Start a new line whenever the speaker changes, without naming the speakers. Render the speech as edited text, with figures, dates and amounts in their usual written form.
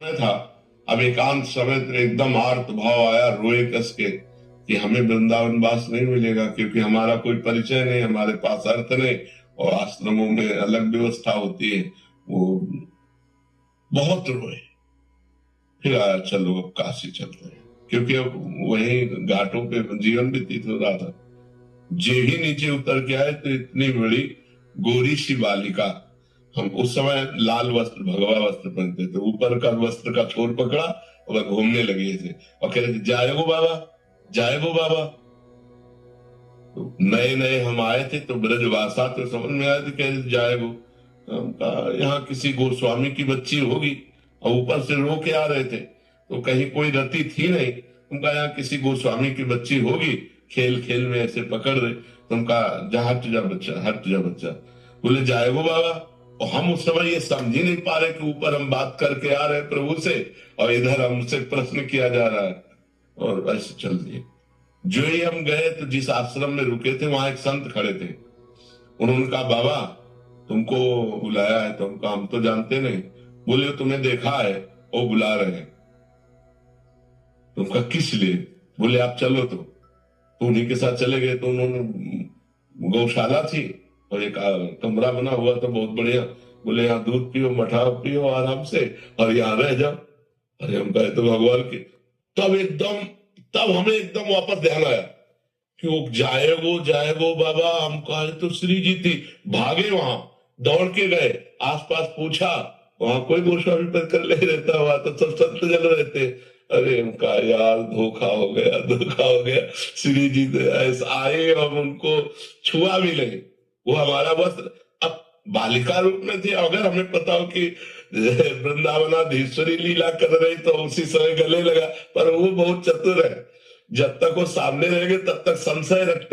में था। अब एकांत समय तो एकदम आर्त भाव आया, रोए कस के कि हमें वृंदावन वास नहीं मिलेगा, क्योंकि हमारा कोई परिचय नहीं, हमारे पास अर्थ नहीं, और आश्रमों में अलग व्यवस्था होती है। वो बहुत रोए। फिर आया चलो अब काशी चलते हैं, क्योंकि अब वही घाटों पे जीवन व्यतीत हो रहा था। जे ही नीचे उतर के आए तो इतनी बड़ी गोरी सी बालिका, हम उस समय लाल वस्त्र भगवा वस्त्र पहनते थे, ऊपर का वस्त्र का छोर पकड़ा और वह घूमने लगे थे और कह रहे थे जाएगो बाबा, जाएगो बाबा। तो नए नए हम आए थे तो ब्रजवासा तो समझ में आए थे, कह रहे थे जाएगो। तो हम कहा यहाँ किसी गोस्वामी की बच्ची होगी, और ऊपर से रो के आ रहे थे तो कहीं कोई रति थी नहीं। उनका यहाँ किसी गोस्वामी की बच्ची होगी, खेल खेल में ऐसे पकड़ रहे। तो उनका जा हट जा बच्चा, हट जा बच्चा। बोले जाएगो बाबा। और हम उस समय ये समझ ही नहीं पा रहे कि ऊपर हम बात करके आ रहे हैं प्रभु से और इधर हमसे प्रश्न किया जा रहा है, और ऐसे चल दिए। जो ही हम गए तो जिस आश्रम में रुके थे वहां एक संत खड़े थे। उन्होंने कहा बाबा तुमको बुलाया है। तो हम तो जानते नहीं। बोले तुम्हें देखा है, वो बुला रहे हैं। तुमका किस लिए? बोले आप चलो। तो उन्हीं के साथ चले गए। तो उन्होंने गौशाला थी और एक कमरा बना हुआ था बहुत बढ़िया। बोले यहाँ दूध पियो, मठा पियो आराम से, और यहाँ रह जाओ। अरे हम कहे तो भगवान के। तब हमें एकदम वापस ध्यान आया कि वो जाएगो बाबा। हम कहे तो श्री जी थी, भागे वहां, दौड़ के गए, आसपास पूछा, वहां कोई गोस्वामी पर कर ले रहता, वहां तो सब संत जन रहते। अरे उनका यार धोखा हो गया, धोखा हो गया। श्री जी तो ऐसा आए, हम उनको छुआ भी नहीं। वो हमारा वस्त्र, अब बालिका रूप में थी, अगर हमें पता हो कि वृंदावनाधीश्वरी लीला कर रही तो उसी समय गले लगा। पर वो बहुत चतुर है, जब तक वो सामने रहेंगे तब तक संशय रखते